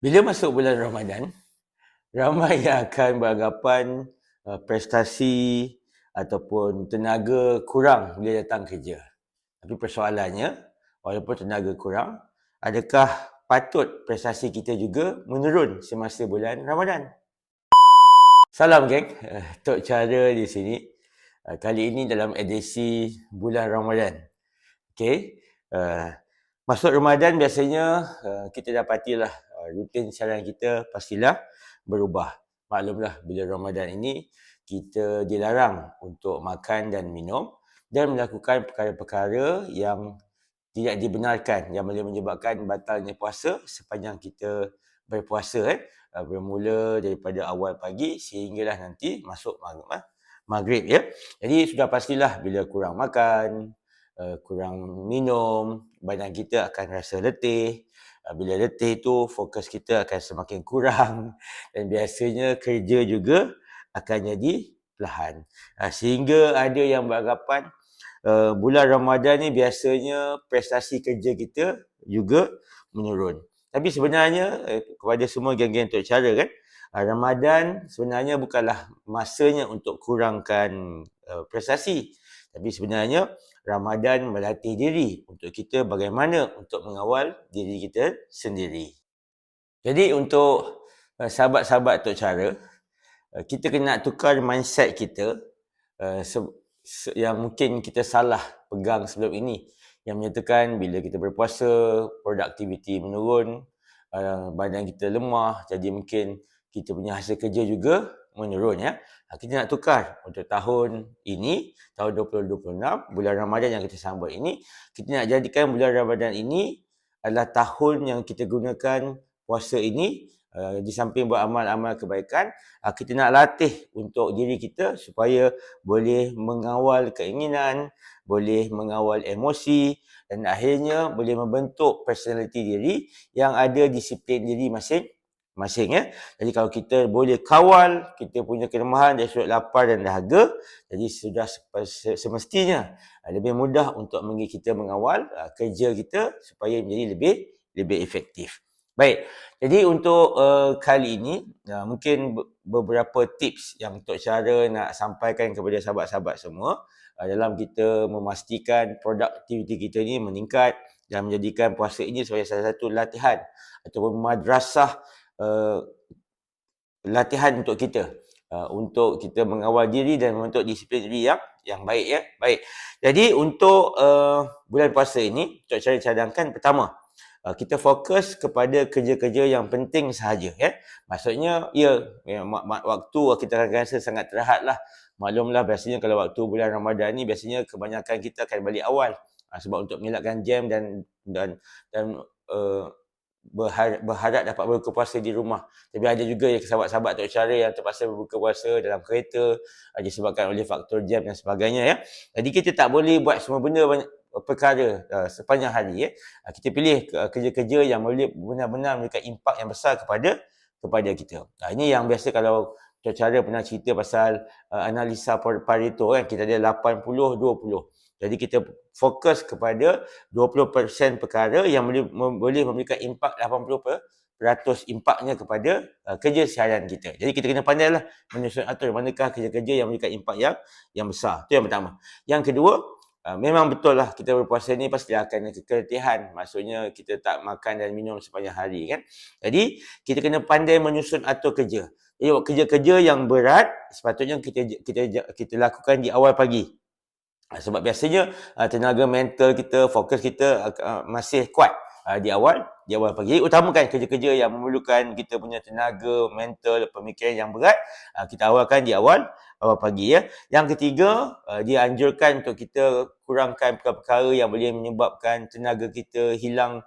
Bila masuk bulan Ramadan, ramai yang akan beranggapan prestasi ataupun tenaga kurang bila datang kerja. Tapi persoalannya, walaupun tenaga kurang, adakah patut prestasi kita juga menurun semasa bulan Ramadan? Salam geng, Tok Cara di sini. Kali ini dalam edisi bulan Ramadan. Okey, masuk Ramadan biasanya kita dapatilah rutin siaran kita pastilah berubah. Maklumlah bila Ramadan ini kita dilarang untuk makan dan minum dan melakukan perkara-perkara yang tidak dibenarkan yang boleh menyebabkan batalnya puasa sepanjang kita berpuasa bermula daripada awal pagi sehinggalah nanti masuk maghrib ya. Jadi sudah pastilah bila kurang makan, kurang minum, badan kita akan rasa letih. Bila letih tu fokus kita akan semakin kurang dan biasanya kerja juga akan jadi perlahan. Sehingga ada yang beranggapan bulan Ramadan ni biasanya prestasi kerja kita juga menurun. Tapi sebenarnya kepada semua geng-geng Tok Cara kan, Ramadan sebenarnya bukanlah masanya untuk kurangkan prestasi. Tapi sebenarnya Ramadan melatih diri untuk kita bagaimana untuk mengawal diri kita sendiri. Jadi untuk sahabat-sahabat Tok Cara, kita kena tukar mindset kita yang mungkin kita salah pegang sebelum ini. Yang menyatakan bila kita berpuasa, produktiviti menurun, badan kita lemah, jadi mungkin kita punya hasil kerja juga menurun ya. Kita nak tukar untuk tahun ini, tahun 2026, bulan Ramadan yang kita sambut ini, kita nak jadikan bulan Ramadan ini adalah tahun yang kita gunakan puasa ini di samping buat amal-amal kebaikan, kita nak latih untuk diri kita supaya boleh mengawal keinginan, boleh mengawal emosi dan akhirnya boleh membentuk personaliti diri yang ada disiplin diri masing-masing ya. Jadi kalau kita boleh kawal kita punya kelemahan dari sudut lapar dan dahaga, jadi sudah semestinya lebih mudah untuk kita mengawal kerja kita supaya menjadi lebih efektif. Baik, jadi untuk kali ini mungkin beberapa tips yang Tok Cara nak sampaikan kepada sahabat-sahabat semua dalam kita memastikan produktiviti kita ni meningkat dan menjadikan puasa ini sebagai salah satu latihan ataupun madrasah latihan untuk kita untuk kita mengawal diri dan membentuk disiplin diri yang baik ya. Baik. Jadi untuk bulan puasa ini Tok Cara cadangkan pertama, kita fokus kepada kerja-kerja yang penting sahaja ya. Maksudnya waktu kita akan rasa sangat terhad lah. Maklumlah biasanya kalau waktu bulan Ramadan ni biasanya kebanyakan kita akan balik awal sebab untuk mengelakkan jam dan berharap dapat berbuka puasa di rumah. Tapi ada juga yang sahabat-sahabat Tok Cara yang terpaksa berbuka puasa dalam kereta disebabkan oleh faktor jam dan sebagainya ya. Jadi kita tak boleh buat semua benda perkara sepanjang hari ya. Kita pilih kerja-kerja yang boleh benar-benar memberikan impak yang besar kepada kita. Ini yang biasa kalau Tok Cara pernah cerita pasal analisa Pareto kan, kita ada 80-20. Jadi kita fokus kepada 20% perkara yang boleh memberikan impak 80% impaknya kepada kerja seharian kita. Jadi kita kena pandailah menyusun atur manakah kerja-kerja yang memberikan impak yang besar. Itu yang pertama. Yang kedua, memang betul lah kita berpuasa ni pasti akan keletihan. Maksudnya kita tak makan dan minum sepanjang hari kan. Jadi kita kena pandai menyusun atur kerja. Jadi kerja-kerja yang berat sepatutnya kita lakukan di awal pagi. Sebab biasanya tenaga mental kita, fokus kita masih kuat di awal pagi. Jadi utamakan kerja-kerja yang memerlukan kita punya tenaga mental, pemikiran yang berat, kita awalkan di awal pagi ya. Yang ketiga, dianjurkan untuk kita kurangkan perkara-perkara yang boleh menyebabkan tenaga kita hilang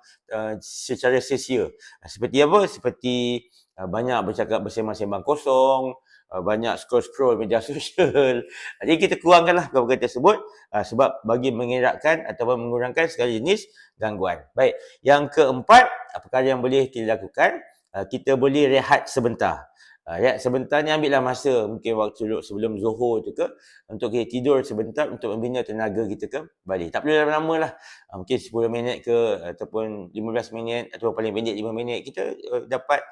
secara sia-sia. Seperti apa? Seperti banyak bercakap bersembang-sembang kosong, banyak scroll-scroll media sosial. Jadi kita kurangkanlah perkara tersebut sebab bagi mengelakkan ataupun mengurangkan segala jenis gangguan. Baik, yang keempat, perkara yang boleh kita lakukan, kita boleh rehat sebentar. Ya, sebentar ni ambillah masa, mungkin waktu sebelum Zuhur tu ke, untuk kita tidur sebentar untuk membina tenaga kita kembali. Tak perlu lama-lama lah. Mungkin 10 minit ke, ataupun 15 minit, atau paling pendek 5 minit. Kita dapat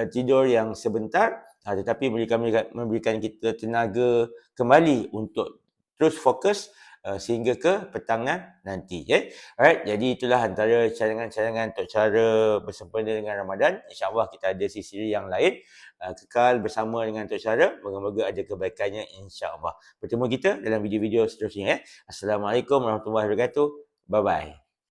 tidur yang sebentar, tetapi memberikan kita tenaga kembali untuk terus fokus sehingga ke petangan nanti. Alright, jadi itulah antara cadangan-cadangan untuk cara bersempena dengan Ramadan. InsyaAllah kita ada siri yang lain. Kekal bersama dengan Tok Syara. Moga-moga ada kebaikannya, insyaAllah. Bertemu kita dalam video-video seterusnya. Assalamualaikum warahmatullahi wabarakatuh. Bye-bye.